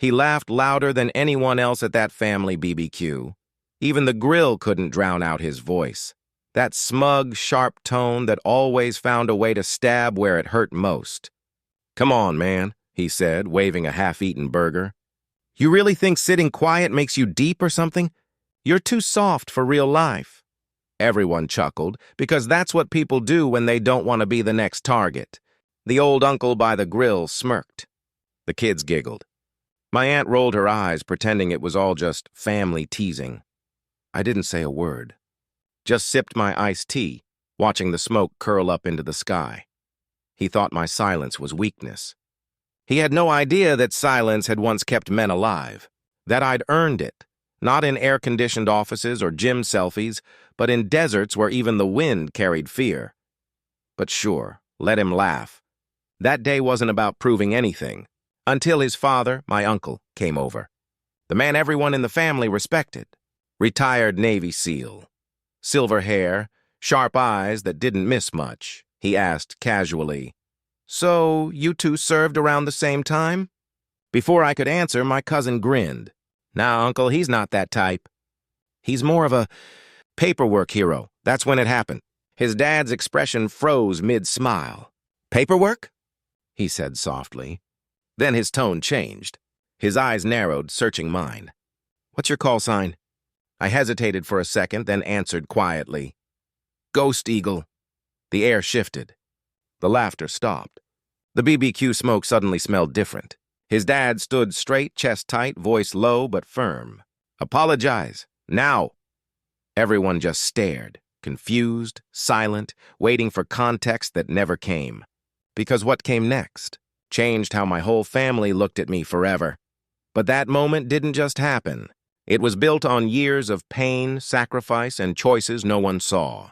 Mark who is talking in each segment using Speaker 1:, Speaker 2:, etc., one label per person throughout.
Speaker 1: He laughed louder than anyone else at that family BBQ. Even the grill couldn't drown out his voice. That smug, sharp tone that always found a way to stab where it hurt most. "Come on, man," he said, waving a half-eaten burger. "You really think sitting quiet makes you deep or something? You're too soft for real life." Everyone chuckled, because that's what people do when they don't want to be the next target. The old uncle by the grill smirked. The kids giggled. My aunt rolled her eyes, pretending it was all just family teasing. I didn't say a word. Just sipped my iced tea, watching the smoke curl up into the sky. He thought my silence was weakness. He had no idea that silence had once kept men alive, that I'd earned it, not in air-conditioned offices or gym selfies, but in deserts where even the wind carried fear. But sure, let him laugh. That day wasn't about proving anything, until his father, my uncle, came over. The man everyone in the family respected. Retired Navy SEAL. Silver hair, sharp eyes that didn't miss much. He asked casually, "So, you two served around the same time?" Before I could answer, my cousin grinned. "Nah, Uncle, he's not that type. He's more of a paperwork hero. That's when it happened." His dad's expression froze mid-smile. "Paperwork?" he said softly. Then his tone changed. His eyes narrowed, searching mine. "What's your call sign?" I hesitated for a second, then answered quietly. "Ghost Eagle." The air shifted. The laughter stopped. The BBQ smoke suddenly smelled different. His dad stood straight, chest tight, voice low but firm. "Apologize. Now." Everyone just stared, confused, silent, waiting for context that never came. Because what came next changed how my whole family looked at me forever. But that moment didn't just happen. It was built on years of pain, sacrifice, and choices no one saw.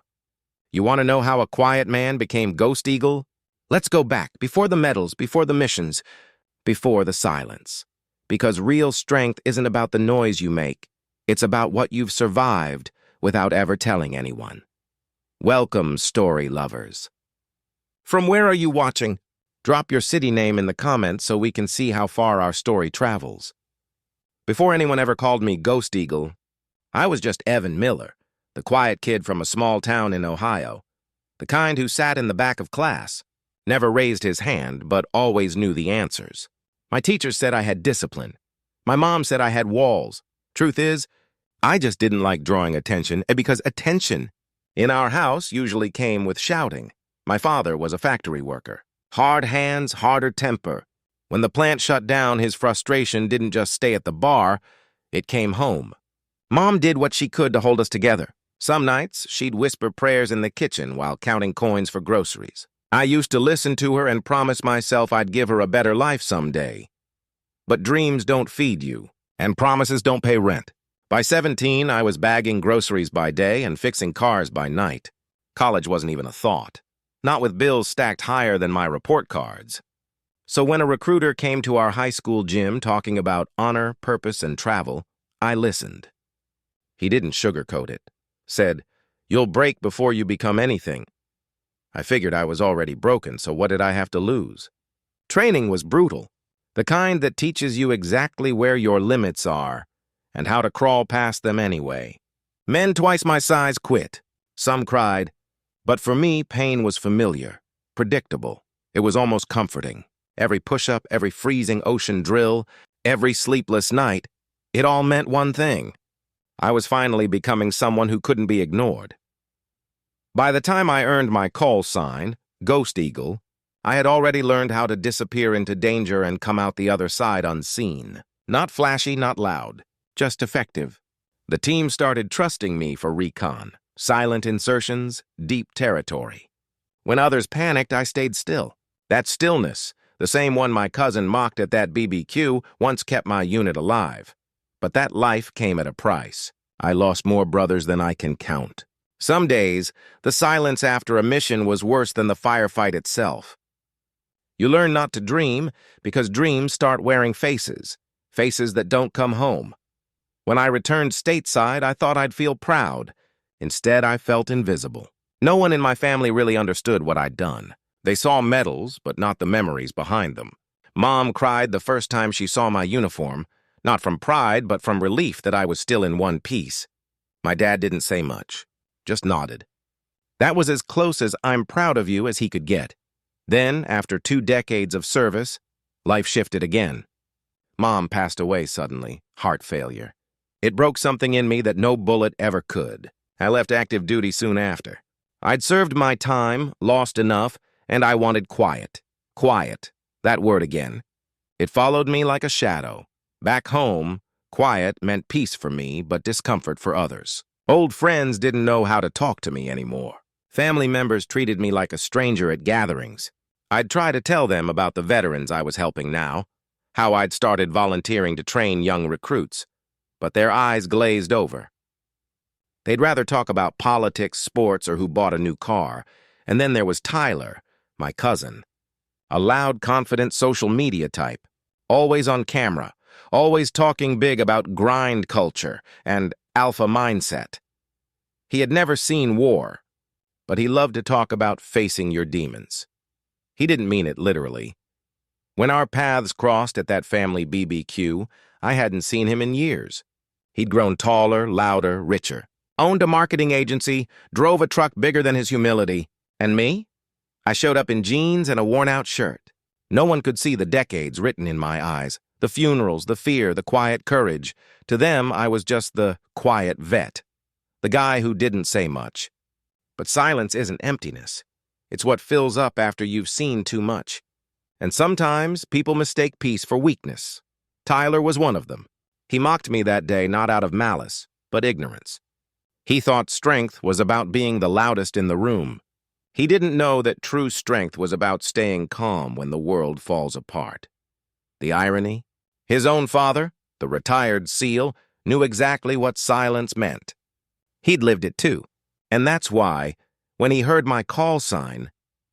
Speaker 1: You want to know how a quiet man became Ghost Eagle? Let's go back, before the medals, before the missions, before the silence. Because real strength isn't about the noise you make. It's about what you've survived without ever telling anyone. Welcome, story lovers. From where are you watching? Drop your city name in the comments so we can see how far our story travels. Before anyone ever called me Ghost Eagle, I was just Evan Miller, the quiet kid from a small town in Ohio, the kind who sat in the back of class, never raised his hand, but always knew the answers. My teachers said I had discipline. My mom said I had walls. Truth is, I just didn't like drawing attention, because attention in our house usually came with shouting. My father was a factory worker. Hard hands, harder temper. When the plant shut down, his frustration didn't just stay at the bar, it came home. Mom did what she could to hold us together. Some nights, she'd whisper prayers in the kitchen while counting coins for groceries. I used to listen to her and promise myself I'd give her a better life someday. But dreams don't feed you, and promises don't pay rent. By 17, I was bagging groceries by day and fixing cars by night. College wasn't even a thought. Not with bills stacked higher than my report cards. So when a recruiter came to our high school gym talking about honor, purpose, and travel, I listened. He didn't sugarcoat it. Said, "You'll break before you become anything." I figured I was already broken, so what did I have to lose? Training was brutal, the kind that teaches you exactly where your limits are and how to crawl past them anyway. Men twice my size quit. Some cried. But for me, pain was familiar, predictable. It was almost comforting. Every push-up, every freezing ocean drill, every sleepless night, it all meant one thing. I was finally becoming someone who couldn't be ignored. By the time I earned my call sign, Ghost Eagle, I had already learned how to disappear into danger and come out the other side unseen. Not flashy, not loud, just effective. The team started trusting me for recon, silent insertions, deep territory. When others panicked, I stayed still. That stillness, the same one my cousin mocked at that BBQ, once kept my unit alive. But that life came at a price. I lost more brothers than I can count. Some days, the silence after a mission was worse than the firefight itself. You learn not to dream because dreams start wearing faces, faces that don't come home. When I returned stateside, I thought I'd feel proud. Instead, I felt invisible. No one in my family really understood what I'd done. They saw medals, but not the memories behind them. Mom cried the first time she saw my uniform, not from pride, but from relief that I was still in one piece. My dad didn't say much, just nodded. That was as close as "I'm proud of you" as he could get. Then, after 2 decades of service, life shifted again. Mom passed away suddenly, heart failure. It broke something in me that no bullet ever could. I left active duty soon after. I'd served my time, lost enough, and I wanted quiet. Quiet. That word again. It followed me like a shadow. Back home, quiet meant peace for me, but discomfort for others. Old friends didn't know how to talk to me anymore. Family members treated me like a stranger at gatherings. I'd try to tell them about the veterans I was helping now, how I'd started volunteering to train young recruits, but their eyes glazed over. They'd rather talk about politics, sports, or who bought a new car. And then there was Tyler, my cousin. A loud, confident social media type, always on camera, always talking big about grind culture and alpha mindset. He had never seen war, but he loved to talk about facing your demons. He didn't mean it literally. When our paths crossed at that family BBQ, I hadn't seen him in years. He'd grown taller, louder, richer, owned a marketing agency, drove a truck bigger than his humility. And me? I showed up in jeans and a worn-out shirt. No one could see the decades written in my eyes, the funerals, the fear, the quiet courage. To them, I was just the quiet vet, the guy who didn't say much. But silence isn't emptiness. It's what fills up after you've seen too much. And sometimes people mistake peace for weakness. Tyler was one of them. He mocked me that day not out of malice, but ignorance. He thought strength was about being the loudest in the room. He didn't know that true strength was about staying calm when the world falls apart. The irony? His own father, the retired SEAL, knew exactly what silence meant. He'd lived it too. And that's why, when he heard my call sign,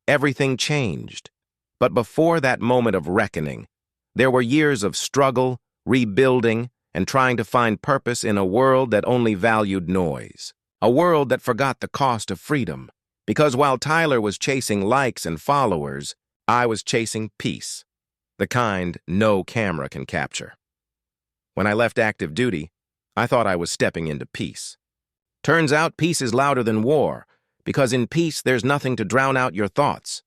Speaker 1: everything changed. But before that moment of reckoning, there were years of struggle, rebuilding, and trying to find purpose in a world that only valued noise. A world that forgot the cost of freedom. Because while Tyler was chasing likes and followers, I was chasing peace. The kind no camera can capture. When I left active duty, I thought I was stepping into peace. Turns out peace is louder than war, because in peace there's nothing to drown out your thoughts.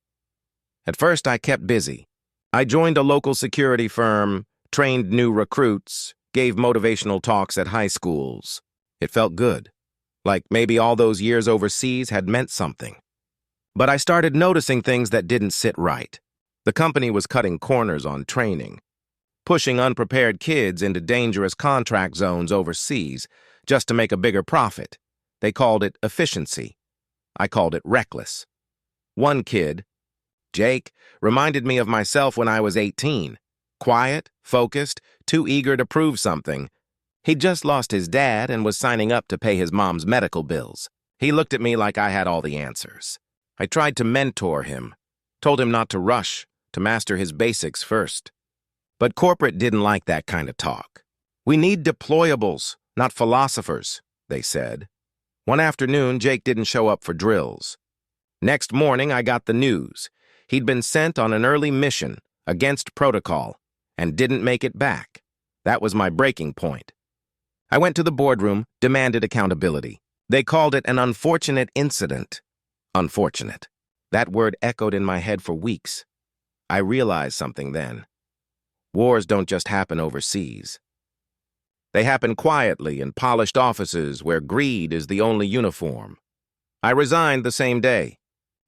Speaker 1: At first I kept busy. I joined a local security firm, trained new recruits, gave motivational talks at high schools. It felt good. Like maybe all those years overseas had meant something. But I started noticing things that didn't sit right. The company was cutting corners on training, pushing unprepared kids into dangerous contract zones overseas just to make a bigger profit. They called it efficiency. I called it reckless. One kid, Jake, reminded me of myself when I was 18. Quiet, focused, too eager to prove something. He'd just lost his dad and was signing up to pay his mom's medical bills. He looked at me like I had all the answers. I tried to mentor him, told him not to rush, to master his basics first. But corporate didn't like that kind of talk. We need deployables, not philosophers, they said. One afternoon, Jake didn't show up for drills. Next morning, I got the news. He'd been sent on an early mission, against protocol, and didn't make it back. That was my breaking point. I went to the boardroom, demanded accountability. They called it an unfortunate incident. Unfortunate. That word echoed in my head for weeks. I realized something then. Wars don't just happen overseas. They happen quietly in polished offices where greed is the only uniform. I resigned the same day.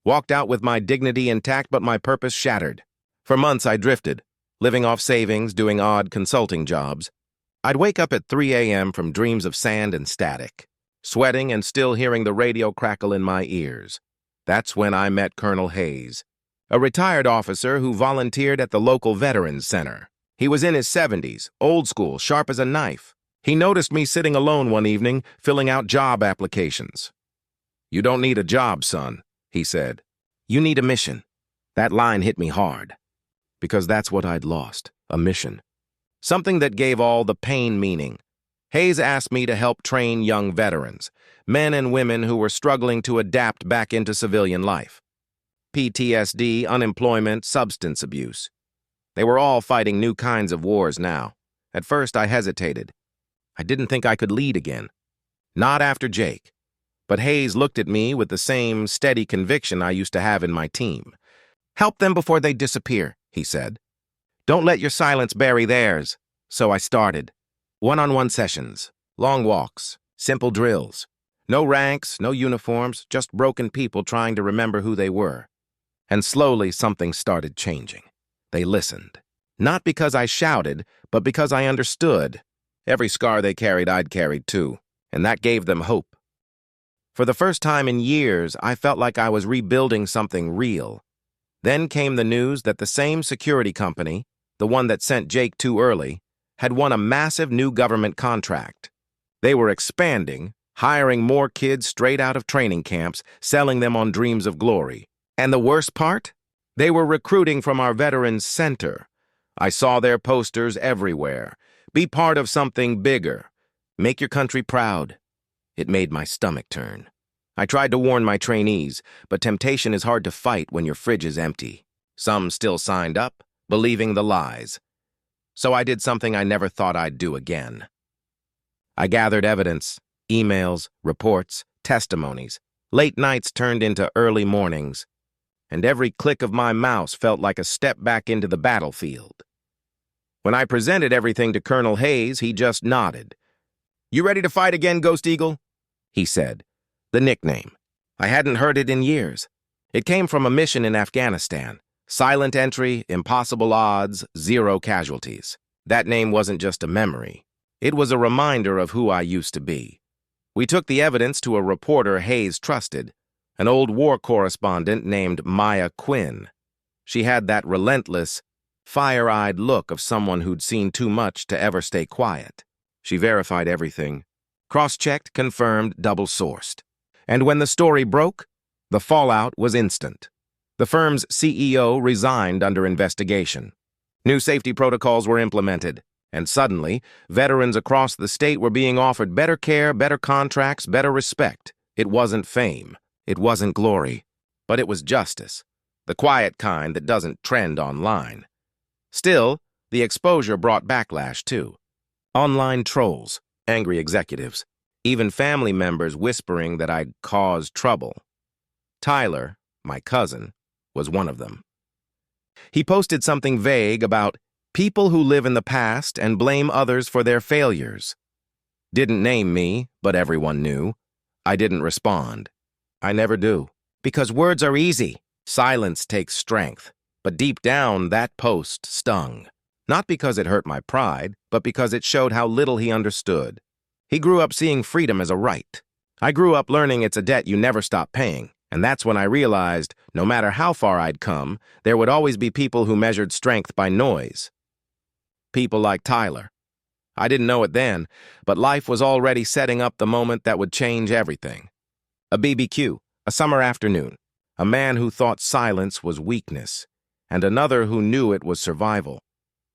Speaker 1: Walked out with my dignity intact but my purpose shattered. For months I drifted, living off savings, doing odd consulting jobs. I'd wake up at 3 a.m. from dreams of sand and static, sweating and still hearing the radio crackle in my ears. That's when I met Colonel Hayes, a retired officer who volunteered at the local Veterans Center. He was in his 70s, old school, sharp as a knife. He noticed me sitting alone one evening, filling out job applications. "You don't need a job, son," he said. "You need a mission." That line hit me hard, because that's what I'd lost, a mission. Something that gave all the pain meaning. Hayes asked me to help train young veterans, men and women who were struggling to adapt back into civilian life. PTSD, unemployment, substance abuse. They were all fighting new kinds of wars now. At first, I hesitated. I didn't think I could lead again. Not after Jake. But Hayes looked at me with the same steady conviction I used to have in my team. "Help them before they disappear," he said. "Don't let your silence bury theirs." So I started. One-on-one sessions, long walks, simple drills. No ranks, no uniforms, just broken people trying to remember who they were. And slowly something started changing. They listened. Not because I shouted, but because I understood. Every scar they carried, I'd carried too, and that gave them hope. For the first time in years, I felt like I was rebuilding something real. Then came the news that the same security company, the one that sent Jake too early, had won a massive new government contract. They were expanding, hiring more kids straight out of training camps, selling them on dreams of glory. And the worst part? They were recruiting from our Veterans Center. I saw their posters everywhere. Be part of something bigger. Make your country proud. It made my stomach turn. I tried to warn my trainees, but temptation is hard to fight when your fridge is empty. Some still signed up, believing the lies. So I did something I never thought I'd do again. I gathered evidence, emails, reports, testimonies. Late nights turned into early mornings, and every click of my mouse felt like a step back into the battlefield. When I presented everything to Colonel Hayes, he just nodded. "You ready to fight again, Ghost Eagle?" he said. The nickname. I hadn't heard it in years. It came from a mission in Afghanistan. Silent entry, impossible odds, 0 casualties. That name wasn't just a memory. It was a reminder of who I used to be. We took the evidence to a reporter Hayes trusted, an old war correspondent named Maya Quinn. She had that relentless, fire-eyed look of someone who'd seen too much to ever stay quiet. She verified everything. Cross-checked, confirmed, double-sourced. And when the story broke, the fallout was instant. The firm's CEO resigned under investigation. New safety protocols were implemented, and suddenly, veterans across the state were being offered better care, better contracts, better respect. It wasn't fame. It wasn't glory. But it was justice. The quiet kind that doesn't trend online. Still, the exposure brought backlash, too. Online trolls, angry executives, even family members whispering that I'd caused trouble. Tyler, my cousin, was one of them. He posted something vague about people who live in the past and blame others for their failures. Didn't name me, but everyone knew. I didn't respond. I never do. Because words are easy. Silence takes strength. But deep down, that post stung. Not because it hurt my pride, but because it showed how little he understood. He grew up seeing freedom as a right. I grew up learning it's a debt you never stop paying. And that's when I realized, no matter how far I'd come, there would always be people who measured strength by noise. People like Tyler. I didn't know it then, but life was already setting up the moment that would change everything. A BBQ, a summer afternoon, a man who thought silence was weakness, and another who knew it was survival.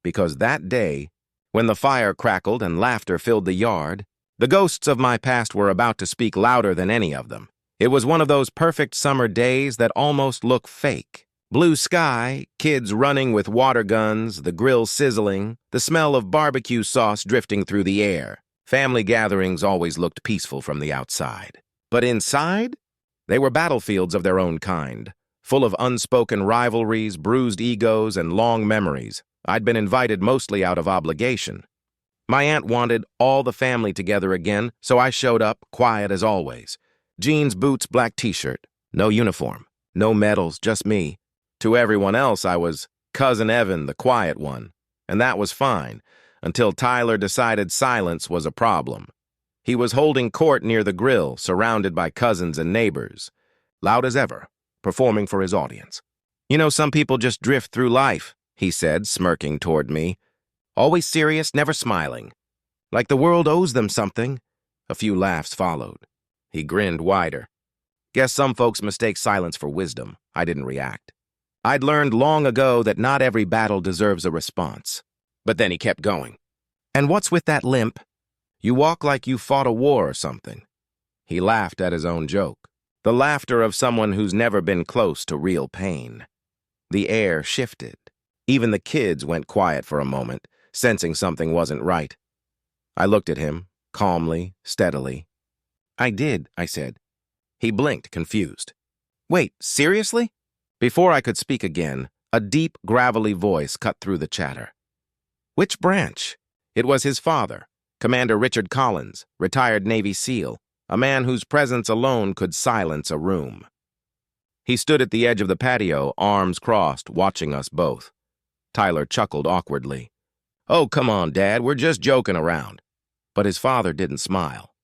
Speaker 1: Because that day, when the fire crackled and laughter filled the yard, the ghosts of my past were about to speak louder than any of them. It was one of those perfect summer days that almost look fake. Blue sky, kids running with water guns, the grill sizzling, the smell of barbecue sauce drifting through the air. Family gatherings always looked peaceful from the outside. But inside, they were battlefields of their own kind, full of unspoken rivalries, bruised egos, and long memories. I'd been invited mostly out of obligation. My aunt wanted all the family together again, so I showed up, quiet as always. Jeans, boots, black t-shirt. No uniform. No medals, just me. To everyone else, I was Cousin Evan, the quiet one. And that was fine, until Tyler decided silence was a problem. He was holding court near the grill, surrounded by cousins and neighbors. Loud as ever, performing for his audience. "You know, some people just drift through life," he said, smirking toward me. "Always serious, never smiling. Like the world owes them something." A few laughs followed. He grinned wider. Guess some folks mistake silence for wisdom. I didn't react. I'd learned long ago that not every battle deserves a response. But then he kept going. "And what's with that limp? You walk like you fought a war or something." He laughed at his own joke. The laughter of someone who's never been close to real pain. The air shifted. Even the kids went quiet for a moment, sensing something wasn't right. I looked at him, calmly, steadily. "I did," I said. He blinked, confused. "Wait, seriously?" Before I could speak again, a deep, gravelly voice cut through the chatter. "Which branch?" It was his father, Commander Richard Collins, retired Navy SEAL, a man whose presence alone could silence a room. He stood at the edge of the patio, arms crossed, watching us both. Tyler chuckled awkwardly. "Oh, come on, Dad, we're just joking around." But his father didn't smile.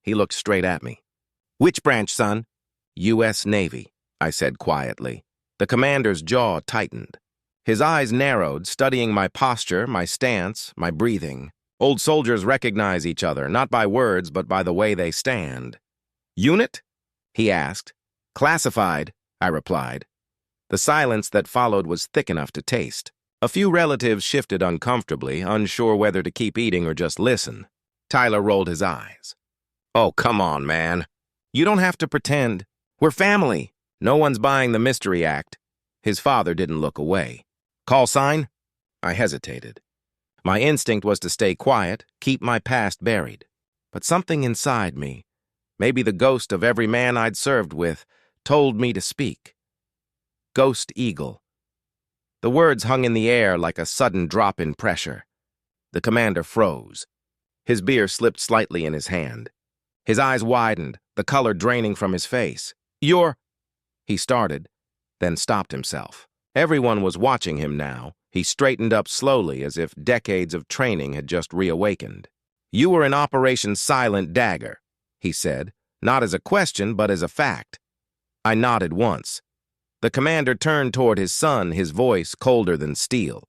Speaker 1: He looked straight at me. "Which branch, son?" "U.S. Navy," I said quietly. The commander's jaw tightened. His eyes narrowed, studying my posture, my stance, my breathing. Old soldiers recognize each other, not by words, but by the way they stand. "Unit?" he asked. "Classified," I replied. The silence that followed was thick enough to taste. A few relatives shifted uncomfortably, unsure whether to keep eating or just listen. Tyler rolled his eyes. "Oh, come on, man. You don't have to pretend. We're family. No one's buying the mystery act." His father didn't look away. "Call sign?" I hesitated. My instinct was to stay quiet, keep my past buried. But something inside me, maybe the ghost of every man I'd served with, told me to speak. Ghost Eagle. The words hung in the air like a sudden drop in pressure. The commander froze. His beer slipped slightly in his hand. His eyes widened, the color draining from his face. "You're—" he started, then stopped himself. Everyone was watching him now. He straightened up slowly as if decades of training had just reawakened. "You were in Operation Silent Dagger," he said, not as a question but as a fact. I nodded once. The commander turned toward his son, his voice colder than steel.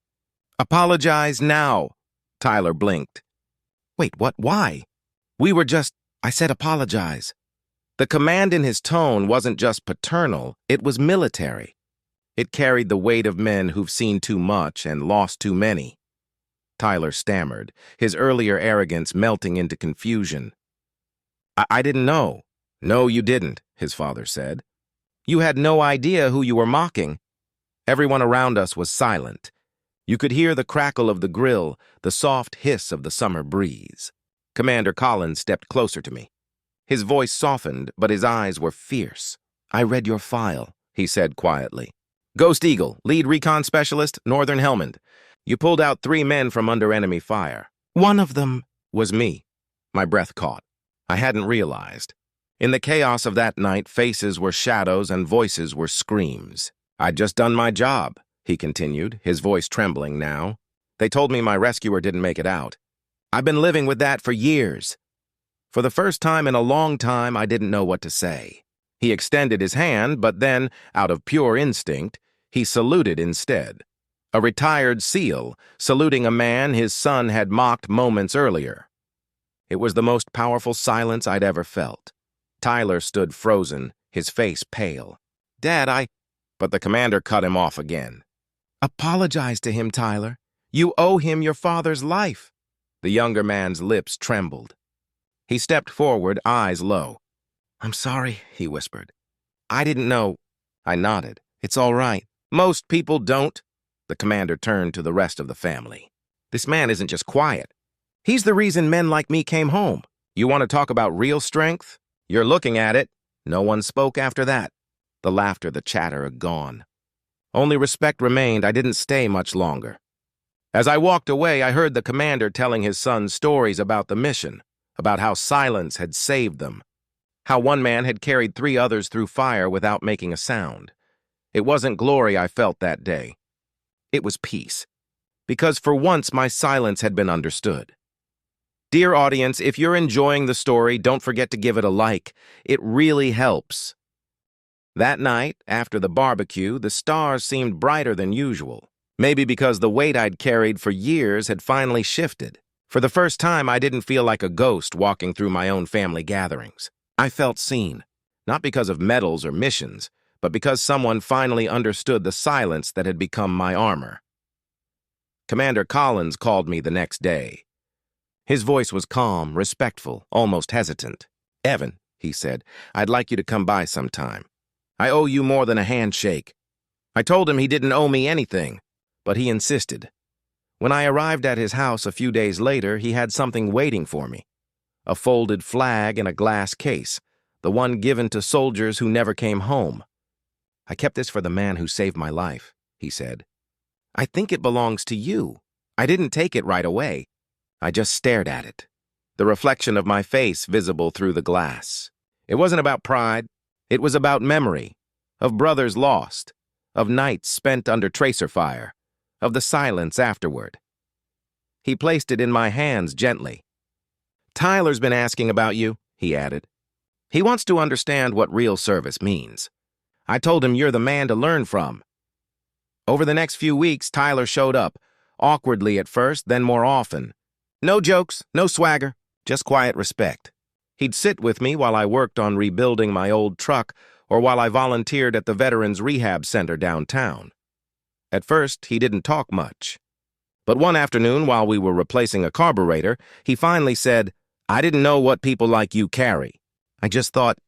Speaker 1: "Apologize now." Tyler blinked. "Wait, what? Why?" I said apologize." The command in his tone wasn't just paternal, it was military. It carried the weight of men who've seen too much and lost too many. Tyler stammered, his earlier arrogance melting into confusion. I didn't know." "No, you didn't," his father said. "You had no idea who you were mocking." Everyone around us was silent. You could hear the crackle of the grill, the soft hiss of the summer breeze. Commander Collins stepped closer to me. His voice softened, but his eyes were fierce. "I read your file," he said quietly. "Ghost Eagle, lead recon specialist, Northern Helmand. You pulled out 3 men from under enemy fire. One of them was me." My breath caught. I hadn't realized. In the chaos of that night, faces were shadows and voices were screams. "I'd just done my job," he continued, his voice trembling now. "They told me my rescuer didn't make it out. I've been living with that for years." For the first time in a long time, I didn't know what to say. He extended his hand, but then, out of pure instinct, he saluted instead. A retired SEAL, saluting a man his son had mocked moments earlier. It was the most powerful silence I'd ever felt. Tyler stood frozen, his face pale. "Dad, But the commander cut him off again. "Apologize to him, Tyler. You owe him your father's life." The younger man's lips trembled. He stepped forward, eyes low. "I'm sorry," he whispered. "I didn't know." I nodded. "It's all right. Most people don't." The commander turned to the rest of the family. "This man isn't just quiet. He's the reason men like me came home. You want to talk about real strength? You're looking at it." No one spoke after that. The laughter, the chatter, had gone. Only respect remained. I didn't stay much longer. As I walked away, I heard the commander telling his son stories about the mission, about how silence had saved them, how one man had carried 3 others through fire without making a sound. It wasn't glory I felt that day. It was peace. Because for once my silence had been understood. Dear audience, if you're enjoying the story, don't forget to give it a like. It really helps. That night, after the barbecue, the stars seemed brighter than usual. Maybe because the weight I'd carried for years had finally shifted. For the first time, I didn't feel like a ghost walking through my own family gatherings. I felt seen, not because of medals or missions, but because someone finally understood the silence that had become my armor. Commander Collins called me the next day. His voice was calm, respectful, almost hesitant. "Evan," he said, "I'd like you to come by sometime. I owe you more than a handshake." I told him he didn't owe me anything, but he insisted. When I arrived at his house a few days later, he had something waiting for me. A folded flag in a glass case, the one given to soldiers who never came home. "I kept this for the man who saved my life," he said. "I think it belongs to you." I didn't take it right away. I just stared at it, the reflection of my face visible through the glass. It wasn't about pride. It was about memory, of brothers lost, of nights spent under tracer fire, of the silence afterward. He placed it in my hands gently. "Tyler's been asking about you," he added. "He wants to understand what real service means. I told him you're the man to learn from." Over the next few weeks, Tyler showed up, awkwardly at first, then more often. No jokes, no swagger, just quiet respect. He'd sit with me while I worked on rebuilding my old truck or while I volunteered at the Veterans Rehab Center downtown. At first, he didn't talk much. But one afternoon, while we were replacing a carburetor, he finally said, "I didn't know what people like you carry." I just thought,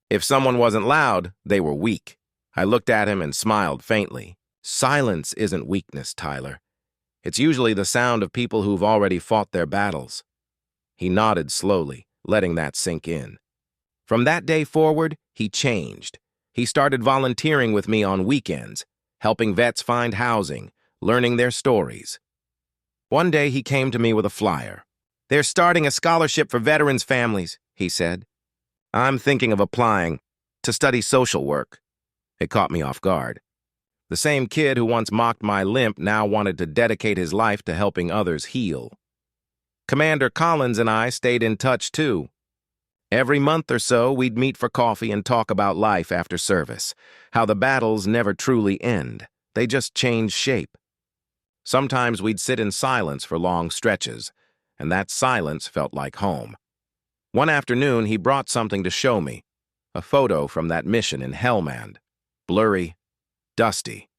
Speaker 1: if someone wasn't loud, they were weak. I looked at him and smiled faintly. "Silence isn't weakness, Tyler. It's usually the sound of people who've already fought their battles." He nodded slowly, letting that sink in. From that day forward, he changed. He started volunteering with me on weekends, helping vets find housing, learning their stories. One day he came to me with a flyer. "They're starting a scholarship for veterans' families," he said. "I'm thinking of applying to study social work." It caught me off guard. The same kid who once mocked my limp now wanted to dedicate his life to helping others heal. Commander Collins and I stayed in touch too. Every month or so, we'd meet for coffee and talk about life after service, how the battles never truly end. They just change shape. Sometimes we'd sit in silence for long stretches, and that silence felt like home. One afternoon, he brought something to show me, a photo from that mission in Helmand, blurry, dusty.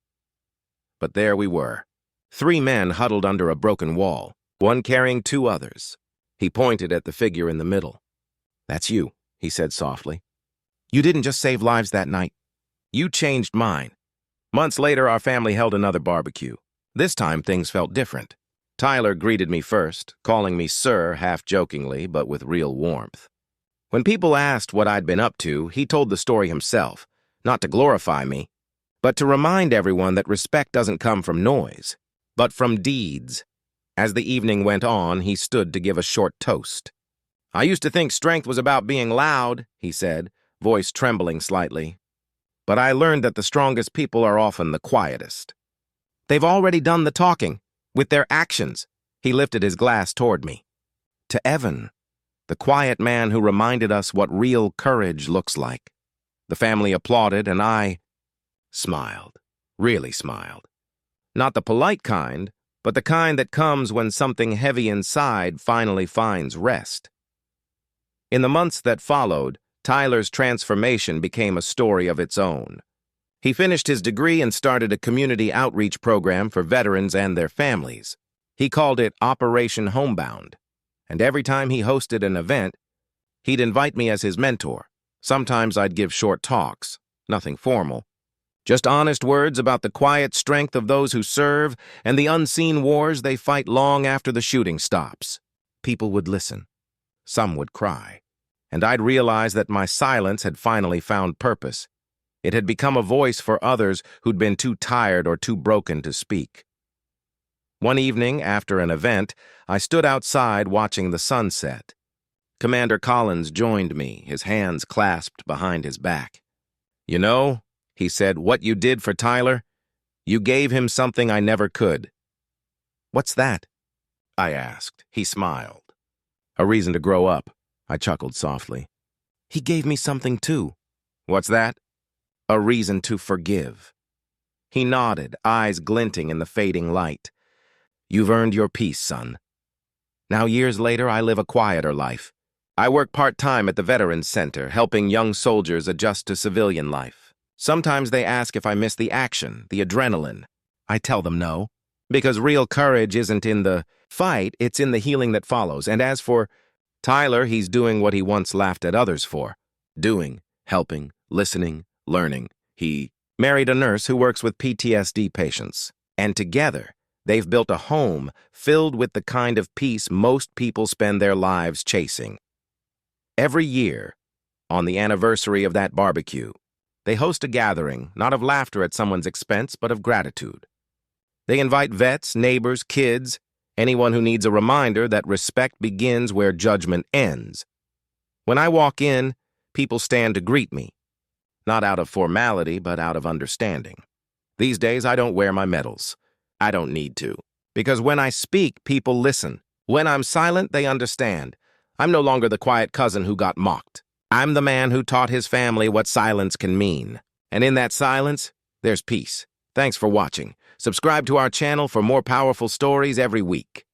Speaker 1: But there we were, 3 men huddled under a broken wall, one carrying 2 others. He pointed at the figure in the middle. "That's you," he said softly. "You didn't just save lives that night. You changed mine." Months later, our family held another barbecue. This time, things felt different. Tyler greeted me first, calling me sir half-jokingly, but with real warmth. When people asked what I'd been up to, he told the story himself, not to glorify me, but to remind everyone that respect doesn't come from noise, but from deeds. As the evening went on, he stood to give a short toast. "I used to think strength was about being loud," he said, voice trembling slightly. "But I learned that the strongest people are often the quietest. They've already done the talking, with their actions." He lifted his glass toward me. "To Evan, the quiet man who reminded us what real courage looks like." The family applauded, and I smiled, really smiled. Not the polite kind, but the kind that comes when something heavy inside finally finds rest. In the months that followed, Tyler's transformation became a story of its own. He finished his degree and started a community outreach program for veterans and their families. He called it Operation Homebound, and every time he hosted an event, he'd invite me as his mentor. Sometimes I'd give short talks, nothing formal. Just honest words about the quiet strength of those who serve and the unseen wars they fight long after the shooting stops. People would listen. Some would cry. And I'd realize that my silence had finally found purpose. It had become a voice for others who'd been too tired or too broken to speak. One evening, after an event, I stood outside watching the sunset. Commander Collins joined me, his hands clasped behind his back. "You know," he said, "what you did for Tyler? You gave him something I never could." "What's that?" I asked. He smiled. "A reason to grow up," I chuckled softly. "He gave me something too." "What's that?" "A reason to forgive." He nodded, eyes glinting in the fading light. "You've earned your peace, son." Now, years later, I live a quieter life. I work part-time at the Veterans Center, helping young soldiers adjust to civilian life. Sometimes they ask if I miss the action, the adrenaline. I tell them no, because real courage isn't in the fight, it's in the healing that follows. And as for Tyler, he's doing what he once laughed at others for. Doing, helping, listening, learning. He married a nurse who works with PTSD patients. And together, they've built a home filled with the kind of peace most people spend their lives chasing. Every year, on the anniversary of that barbecue, they host a gathering, not of laughter at someone's expense, but of gratitude. They invite vets, neighbors, kids, anyone who needs a reminder that respect begins where judgment ends. When I walk in, people stand to greet me, not out of formality, but out of understanding. These days, I don't wear my medals. I don't need to. Because when I speak, people listen. When I'm silent, they understand. I'm no longer the quiet cousin who got mocked. I'm the man who taught his family what silence can mean. And in that silence, there's peace. Thanks for watching. Subscribe to our channel for more powerful stories every week.